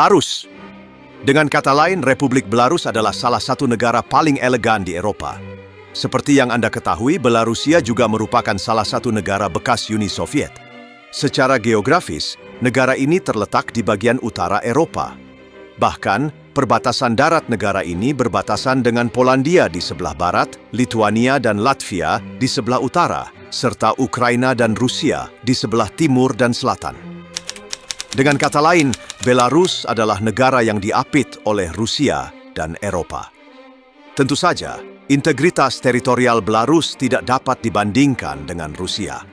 Belarus. Dengan kata lain, Republik Belarus adalah salah satu negara paling elegan di Eropa. Seperti yang Anda ketahui, Belarusia juga merupakan salah satu negara bekas Uni Soviet. Secara geografis, negara ini terletak di bagian utara Eropa. Bahkan, perbatasan darat negara ini berbatasan dengan Polandia di sebelah barat, Lituania dan Latvia di sebelah utara, serta Ukraina dan Rusia di sebelah timur dan selatan. Dengan kata lain, Belarus adalah negara yang diapit oleh Rusia dan Eropa. Tentu saja, integritas teritorial Belarus tidak dapat dibandingkan dengan Rusia.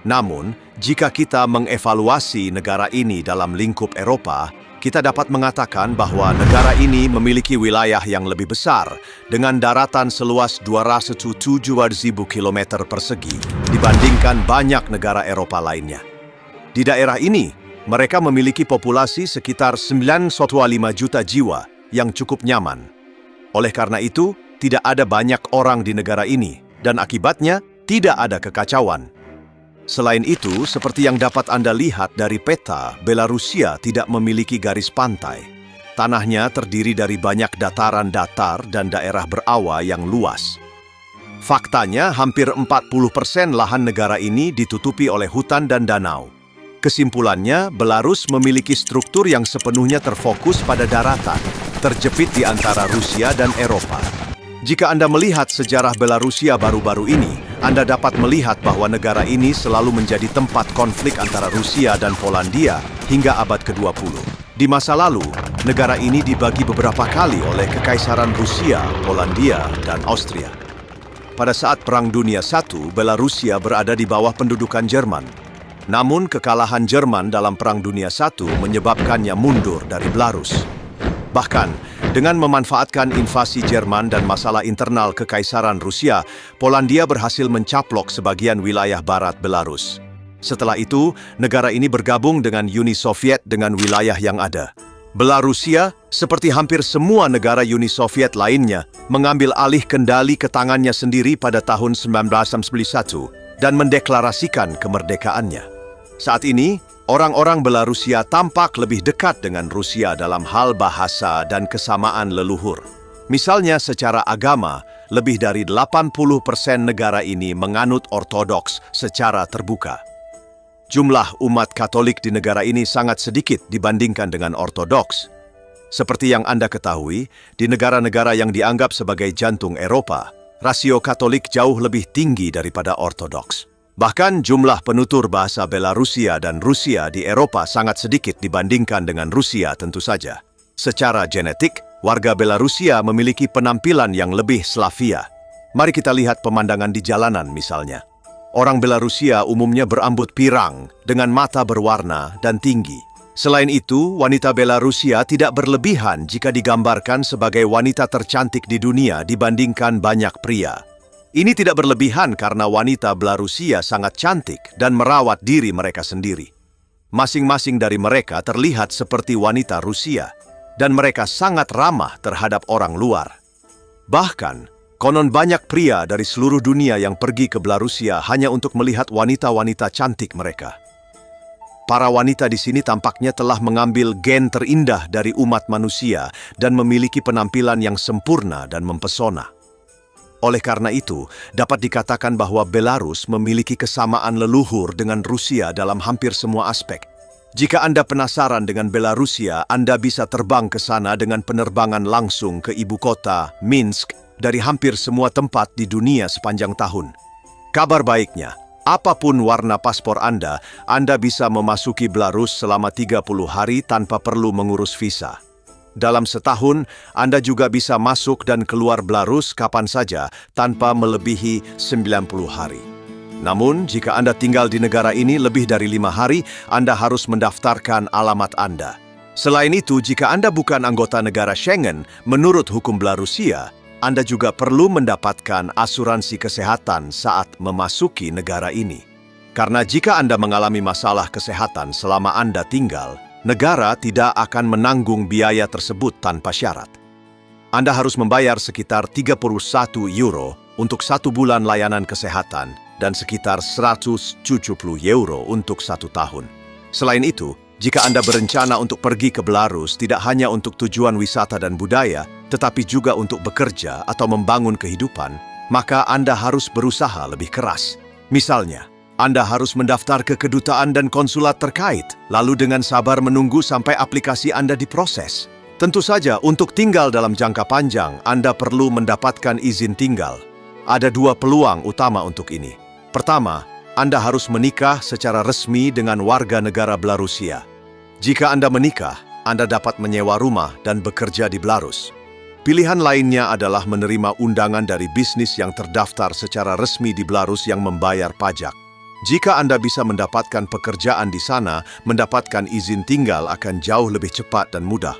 Namun, jika kita mengevaluasi negara ini dalam lingkup Eropa, kita dapat mengatakan bahwa negara ini memiliki wilayah yang lebih besar dengan daratan seluas 207.000 km persegi dibandingkan banyak negara Eropa lainnya. Di daerah ini, mereka memiliki populasi sekitar 9,5 juta jiwa yang cukup nyaman. Oleh karena itu, tidak ada banyak orang di negara ini, dan akibatnya tidak ada kekacauan. Selain itu, seperti yang dapat Anda lihat dari peta, Belarusia tidak memiliki garis pantai. Tanahnya terdiri dari banyak dataran datar dan daerah berawa yang luas. Faktanya, hampir 40% lahan negara ini ditutupi oleh hutan dan danau. Kesimpulannya, Belarus memiliki struktur yang sepenuhnya terfokus pada daratan, terjepit di antara Rusia dan Eropa. Jika Anda melihat sejarah Belarusia baru-baru ini, Anda dapat melihat bahwa negara ini selalu menjadi tempat konflik antara Rusia dan Polandia hingga abad ke-20. Di masa lalu, negara ini dibagi beberapa kali oleh Kekaisaran Rusia, Polandia, dan Austria. Pada saat Perang Dunia I, Belarusia berada di bawah pendudukan Jerman. Namun, kekalahan Jerman dalam Perang Dunia I menyebabkannya mundur dari Belarus. Bahkan, dengan memanfaatkan invasi Jerman dan masalah internal Kekaisaran Rusia, Polandia berhasil mencaplok sebagian wilayah barat Belarus. Setelah itu, negara ini bergabung dengan Uni Soviet dengan wilayah yang ada. Belarusia, seperti hampir semua negara Uni Soviet lainnya, mengambil alih kendali ke tangannya sendiri pada tahun 1991 dan mendeklarasikan kemerdekaannya. Saat ini, orang-orang Belarusia tampak lebih dekat dengan Rusia dalam hal bahasa dan kesamaan leluhur. Misalnya secara agama, lebih dari 80% negara ini menganut Ortodoks secara terbuka. Jumlah umat Katolik di negara ini sangat sedikit dibandingkan dengan Ortodoks. Seperti yang Anda ketahui, di negara-negara yang dianggap sebagai jantung Eropa, rasio Katolik jauh lebih tinggi daripada Ortodoks. Bahkan jumlah penutur bahasa Belarusia dan Rusia di Eropa sangat sedikit dibandingkan dengan Rusia tentu saja. Secara genetik, warga Belarusia memiliki penampilan yang lebih Slavia. Mari kita lihat pemandangan di jalanan misalnya. Orang Belarusia umumnya berambut pirang dengan mata berwarna dan tinggi. Selain itu, wanita Belarusia tidak berlebihan jika digambarkan sebagai wanita tercantik di dunia dibandingkan banyak pria. Ini tidak berlebihan karena wanita Belarusia sangat cantik dan merawat diri mereka sendiri. Masing-masing dari mereka terlihat seperti wanita Rusia, dan mereka sangat ramah terhadap orang luar. Bahkan, konon banyak pria dari seluruh dunia yang pergi ke Belarusia hanya untuk melihat wanita-wanita cantik mereka. Para wanita di sini tampaknya telah mengambil gen terindah dari umat manusia dan memiliki penampilan yang sempurna dan mempesona. Oleh karena itu, dapat dikatakan bahwa Belarus memiliki kesamaan leluhur dengan Rusia dalam hampir semua aspek. Jika Anda penasaran dengan Belarusia, Anda bisa terbang ke sana dengan penerbangan langsung ke ibu kota, Minsk, dari hampir semua tempat di dunia sepanjang tahun. Kabar baiknya, apapun warna paspor Anda bisa memasuki Belarus selama 30 hari tanpa perlu mengurus visa. Dalam setahun, Anda juga bisa masuk dan keluar Belarus kapan saja tanpa melebihi 90 hari. Namun, jika Anda tinggal di negara ini lebih dari 5 hari, Anda harus mendaftarkan alamat Anda. Selain itu, jika Anda bukan anggota negara Schengen, menurut hukum Belarusia, Anda juga perlu mendapatkan asuransi kesehatan saat memasuki negara ini. Karena jika Anda mengalami masalah kesehatan selama Anda tinggal, negara tidak akan menanggung biaya tersebut tanpa syarat. Anda harus membayar sekitar 31 euro untuk 1 bulan layanan kesehatan dan sekitar 170 euro untuk 1 tahun. Selain itu, Jika Anda berencana untuk pergi ke Belarus tidak hanya untuk tujuan wisata dan budaya, tetapi juga untuk bekerja atau membangun kehidupan, maka Anda harus berusaha lebih keras. Misalnya, Anda harus mendaftar ke kedutaan dan konsulat terkait, lalu dengan sabar menunggu sampai aplikasi Anda diproses. Tentu saja, untuk tinggal dalam jangka panjang, Anda perlu mendapatkan izin tinggal. Ada dua peluang utama untuk ini. Pertama, Anda harus menikah secara resmi dengan warga negara Belarusia. Jika Anda menikah, Anda dapat menyewa rumah dan bekerja di Belarus. Pilihan lainnya adalah menerima undangan dari bisnis yang terdaftar secara resmi di Belarus yang membayar pajak. Jika Anda bisa mendapatkan pekerjaan di sana, mendapatkan izin tinggal akan jauh lebih cepat dan mudah.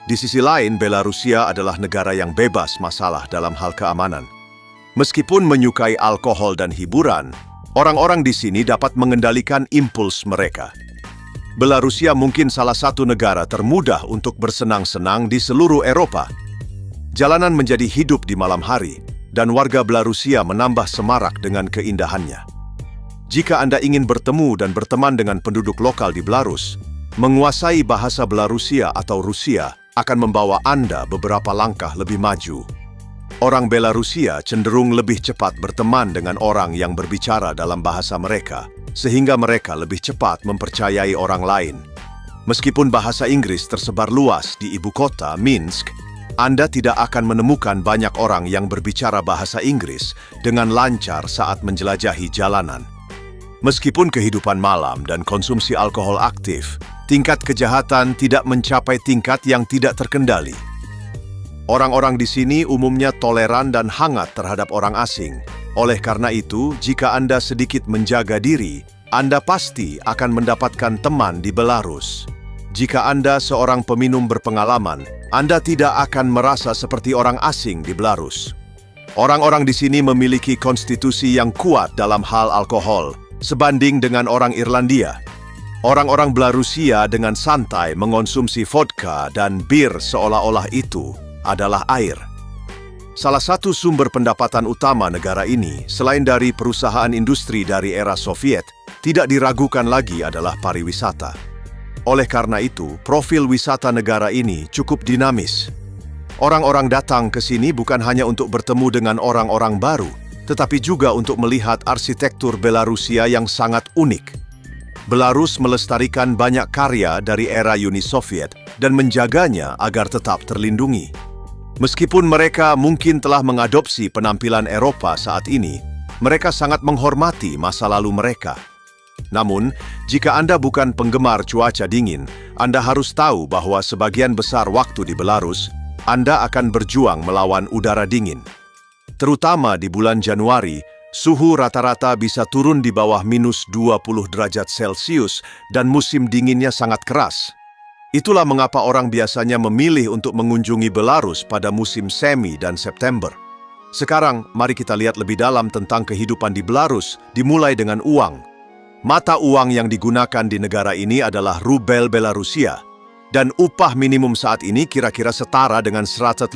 Di sisi lain, Belarusia adalah negara yang bebas masalah dalam hal keamanan. Meskipun menyukai alkohol dan hiburan, orang-orang di sini dapat mengendalikan impuls mereka. Belarusia mungkin salah satu negara termudah untuk bersenang-senang di seluruh Eropa. Jalanan menjadi hidup di malam hari, dan warga Belarusia menambah semarak dengan keindahannya. Jika Anda ingin bertemu dan berteman dengan penduduk lokal di Belarus, menguasai bahasa Belarusia atau Rusia akan membawa Anda beberapa langkah lebih maju. Orang Belarusia cenderung lebih cepat berteman dengan orang yang berbicara dalam bahasa mereka, sehingga mereka lebih cepat mempercayai orang lain. Meskipun bahasa Inggris tersebar luas di ibu kota, Minsk, Anda tidak akan menemukan banyak orang yang berbicara bahasa Inggris dengan lancar saat menjelajahi jalanan. Meskipun kehidupan malam dan konsumsi alkohol aktif, tingkat kejahatan tidak mencapai tingkat yang tidak terkendali. Orang-orang di sini umumnya toleran dan hangat terhadap orang asing. Oleh karena itu, jika Anda sedikit menjaga diri, Anda pasti akan mendapatkan teman di Belarus. Jika Anda seorang peminum berpengalaman, Anda tidak akan merasa seperti orang asing di Belarus. Orang-orang di sini memiliki konstitusi yang kuat dalam hal alkohol, sebanding dengan orang Irlandia. Orang-orang Belarusia dengan santai mengonsumsi vodka dan bir seolah-olah itu adalah air. Salah satu sumber pendapatan utama negara ini, selain dari perusahaan industri dari era Soviet, tidak diragukan lagi adalah pariwisata. Oleh karena itu, profil wisata negara ini cukup dinamis. Orang-orang datang ke sini bukan hanya untuk bertemu dengan orang-orang baru, tetapi juga untuk melihat arsitektur Belarusia yang sangat unik. Belarus melestarikan banyak karya dari era Uni Soviet dan menjaganya agar tetap terlindungi. Meskipun mereka mungkin telah mengadopsi penampilan Eropa saat ini, mereka sangat menghormati masa lalu mereka. Namun, jika Anda bukan penggemar cuaca dingin, Anda harus tahu bahwa sebagian besar waktu di Belarus, Anda akan berjuang melawan udara dingin. Terutama di bulan Januari, suhu rata-rata bisa turun di bawah minus 20 derajat Celcius dan musim dinginnya sangat keras. Itulah mengapa orang biasanya memilih untuk mengunjungi Belarus pada musim semi dan September. Sekarang, mari kita lihat lebih dalam tentang kehidupan di Belarus, dimulai dengan uang. Mata uang yang digunakan di negara ini adalah rubel Belarusia, dan upah minimum saat ini kira-kira setara dengan $150.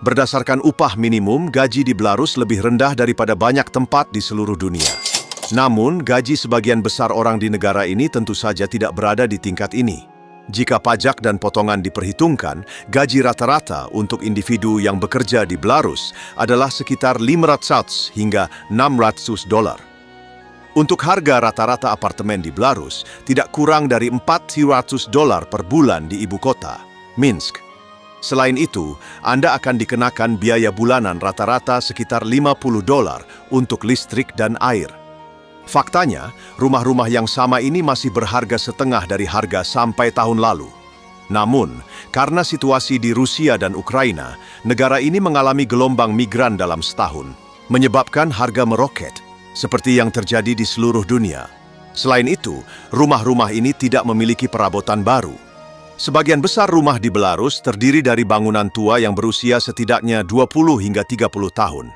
Berdasarkan upah minimum, gaji di Belarus lebih rendah daripada banyak tempat di seluruh dunia. Namun, gaji sebagian besar orang di negara ini tentu saja tidak berada di tingkat ini. Jika pajak dan potongan diperhitungkan, gaji rata-rata untuk individu yang bekerja di Belarus adalah sekitar $500 hingga $600. Untuk harga rata-rata apartemen di Belarus, tidak kurang dari $400 per bulan di ibu kota, Minsk. Selain itu, Anda akan dikenakan biaya bulanan rata-rata sekitar $50 untuk listrik dan air. Faktanya, rumah-rumah yang sama ini masih berharga setengah dari harga sampai tahun lalu. Namun, karena situasi di Rusia dan Ukraina, negara ini mengalami gelombang migran dalam setahun, menyebabkan harga meroket, seperti yang terjadi di seluruh dunia. Selain itu, rumah-rumah ini tidak memiliki perabotan baru. Sebagian besar rumah di Belarus terdiri dari bangunan tua yang berusia setidaknya 20 hingga 30 tahun.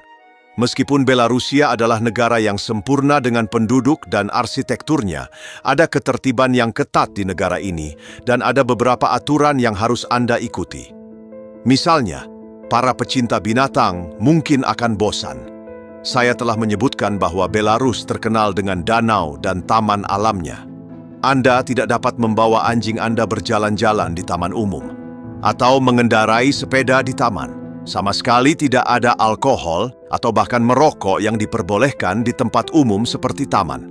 Meskipun Belarusia adalah negara yang sempurna dengan penduduk dan arsitekturnya, ada ketertiban yang ketat di negara ini dan ada beberapa aturan yang harus Anda ikuti. Misalnya, para pecinta binatang mungkin akan bosan. Saya telah menyebutkan bahwa Belarus terkenal dengan danau dan taman alamnya. Anda tidak dapat membawa anjing Anda berjalan-jalan di taman umum atau mengendarai sepeda di taman. Sama sekali tidak ada alkohol atau bahkan merokok yang diperbolehkan di tempat umum seperti taman.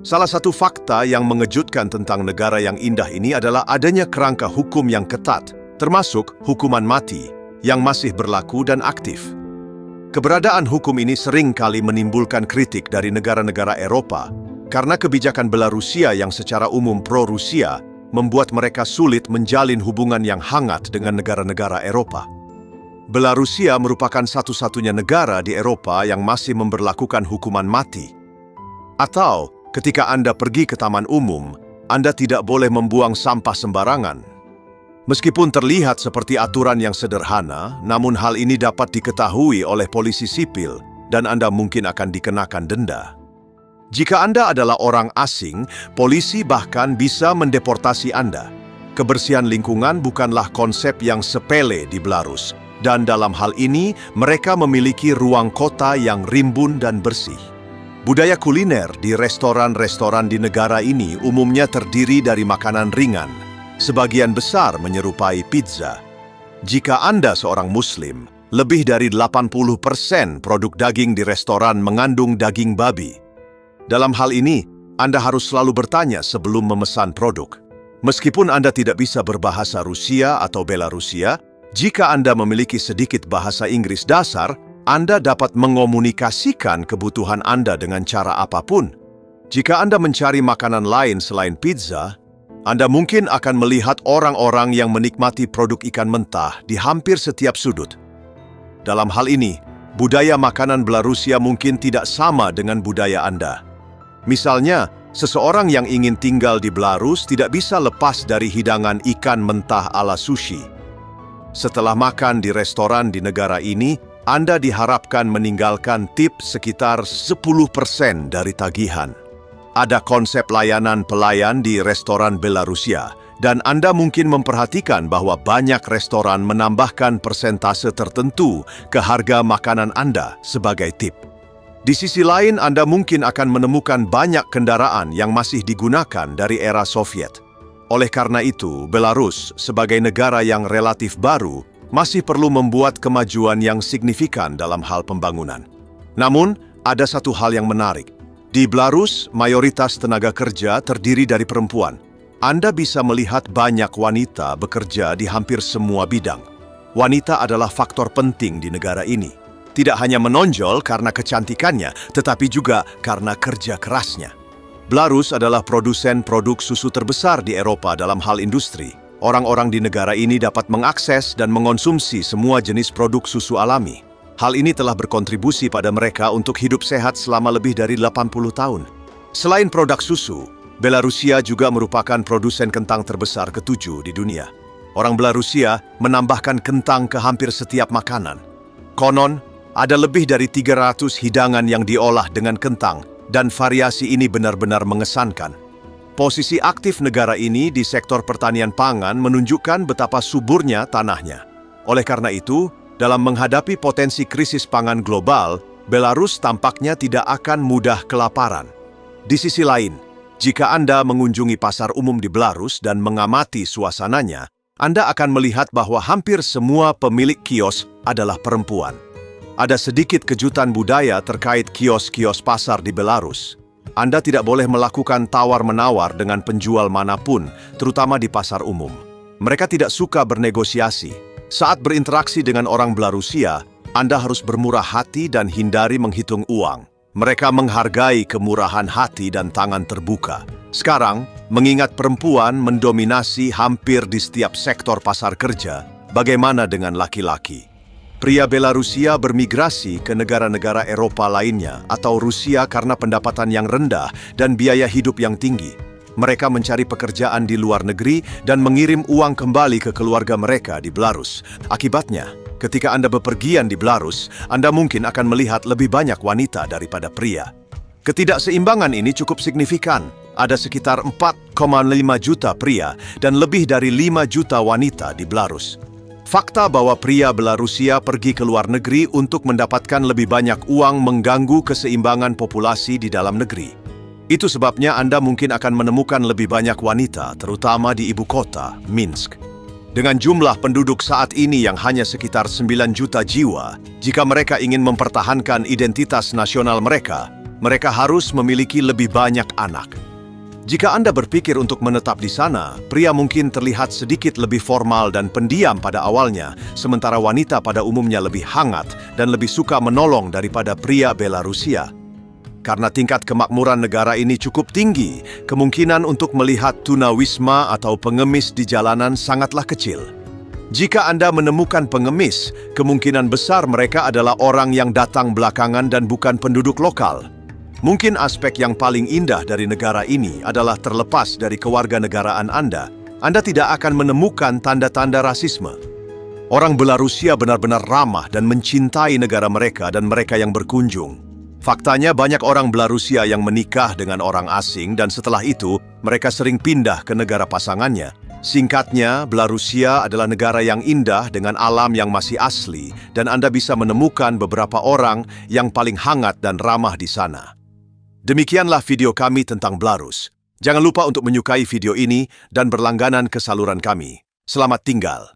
Salah satu fakta yang mengejutkan tentang negara yang indah ini adalah adanya kerangka hukum yang ketat, termasuk hukuman mati, yang masih berlaku dan aktif. Keberadaan hukum ini sering kali menimbulkan kritik dari negara-negara Eropa karena kebijakan Belarusia yang secara umum pro-Rusia membuat mereka sulit menjalin hubungan yang hangat dengan negara-negara Eropa. Belarusia merupakan satu-satunya negara di Eropa yang masih memberlakukan hukuman mati. Atau, ketika Anda pergi ke taman umum, Anda tidak boleh membuang sampah sembarangan. Meskipun terlihat seperti aturan yang sederhana, namun hal ini dapat diketahui oleh polisi sipil dan Anda mungkin akan dikenakan denda. Jika Anda adalah orang asing, polisi bahkan bisa mendeportasi Anda. Kebersihan lingkungan bukanlah konsep yang sepele di Belarus. Dan dalam hal ini, mereka memiliki ruang kota yang rimbun dan bersih. Budaya kuliner di restoran-restoran di negara ini umumnya terdiri dari makanan ringan, sebagian besar menyerupai pizza. Jika Anda seorang Muslim, lebih dari 80% produk daging di restoran mengandung daging babi. Dalam hal ini, Anda harus selalu bertanya sebelum memesan produk. Meskipun Anda tidak bisa berbahasa Rusia atau Belarusia, jika Anda memiliki sedikit bahasa Inggris dasar, Anda dapat mengomunikasikan kebutuhan Anda dengan cara apapun. Jika Anda mencari makanan lain selain pizza, Anda mungkin akan melihat orang-orang yang menikmati produk ikan mentah di hampir setiap sudut. Dalam hal ini, budaya makanan Belarusia mungkin tidak sama dengan budaya Anda. Misalnya, seseorang yang ingin tinggal di Belarus tidak bisa lepas dari hidangan ikan mentah ala sushi. Setelah makan di restoran di negara ini, Anda diharapkan meninggalkan tip sekitar 10% dari tagihan. Ada konsep layanan pelayan di restoran Belarusia, dan Anda mungkin memperhatikan bahwa banyak restoran menambahkan persentase tertentu ke harga makanan Anda sebagai tip. Di sisi lain, Anda mungkin akan menemukan banyak kendaraan yang masih digunakan dari era Soviet. Oleh karena itu, Belarus sebagai negara yang relatif baru masih perlu membuat kemajuan yang signifikan dalam hal pembangunan. Namun, ada satu hal yang menarik. Di Belarus, mayoritas tenaga kerja terdiri dari perempuan. Anda bisa melihat banyak wanita bekerja di hampir semua bidang. Wanita adalah faktor penting di negara ini. Tidak hanya menonjol karena kecantikannya, tetapi juga karena kerja kerasnya. Belarus adalah produsen produk susu terbesar di Eropa dalam hal industri. Orang-orang di negara ini dapat mengakses dan mengonsumsi semua jenis produk susu alami. Hal ini telah berkontribusi pada mereka untuk hidup sehat selama lebih dari 80 tahun. Selain produk susu, Belarusia juga merupakan produsen kentang terbesar ke-7 di dunia. Orang Belarusia menambahkan kentang ke hampir setiap makanan. Konon, ada lebih dari 300 hidangan yang diolah dengan kentang, dan variasi ini benar-benar mengesankan. Posisi aktif negara ini di sektor pertanian pangan menunjukkan betapa suburnya tanahnya. Oleh karena itu, dalam menghadapi potensi krisis pangan global, Belarus tampaknya tidak akan mudah kelaparan. Di sisi lain, jika Anda mengunjungi pasar umum di Belarus dan mengamati suasananya, Anda akan melihat bahwa hampir semua pemilik kios adalah perempuan. Ada sedikit kejutan budaya terkait kios-kios pasar di Belarus. Anda tidak boleh melakukan tawar-menawar dengan penjual manapun, terutama di pasar umum. Mereka tidak suka bernegosiasi. Saat berinteraksi dengan orang Belarusia, Anda harus bermurah hati dan hindari menghitung uang. Mereka menghargai kemurahan hati dan tangan terbuka. Sekarang, mengingat perempuan mendominasi hampir di setiap sektor pasar kerja, bagaimana dengan laki-laki? Pria Belarusia bermigrasi ke negara-negara Eropa lainnya atau Rusia karena pendapatan yang rendah dan biaya hidup yang tinggi. Mereka mencari pekerjaan di luar negeri dan mengirim uang kembali ke keluarga mereka di Belarus. Akibatnya, ketika Anda bepergian di Belarus, Anda mungkin akan melihat lebih banyak wanita daripada pria. Ketidakseimbangan ini cukup signifikan. Ada sekitar 4,5 juta pria dan lebih dari 5 juta wanita di Belarus. Fakta bahwa pria Belarusia pergi ke luar negeri untuk mendapatkan lebih banyak uang mengganggu keseimbangan populasi di dalam negeri. Itu sebabnya Anda mungkin akan menemukan lebih banyak wanita, terutama di ibu kota, Minsk. Dengan jumlah penduduk saat ini yang hanya sekitar 9 juta jiwa, jika mereka ingin mempertahankan identitas nasional mereka, mereka harus memiliki lebih banyak anak. Jika Anda berpikir untuk menetap di sana, pria mungkin terlihat sedikit lebih formal dan pendiam pada awalnya, sementara wanita pada umumnya lebih hangat dan lebih suka menolong daripada pria Belarusia. Karena tingkat kemakmuran negara ini cukup tinggi, kemungkinan untuk melihat tunawisma atau pengemis di jalanan sangatlah kecil. Jika Anda menemukan pengemis, kemungkinan besar mereka adalah orang yang datang belakangan dan bukan penduduk lokal. Mungkin aspek yang paling indah dari negara ini adalah terlepas dari kewarganegaraan Anda tidak akan menemukan tanda-tanda rasisme. Orang Belarusia benar-benar ramah dan mencintai negara mereka dan mereka yang berkunjung. Faktanya banyak orang Belarusia yang menikah dengan orang asing dan setelah itu mereka sering pindah ke negara pasangannya. Singkatnya, Belarusia adalah negara yang indah dengan alam yang masih asli dan Anda bisa menemukan beberapa orang yang paling hangat dan ramah di sana. Demikianlah video kami tentang Belarus. Jangan lupa untuk menyukai video ini dan berlangganan ke saluran kami. Selamat tinggal.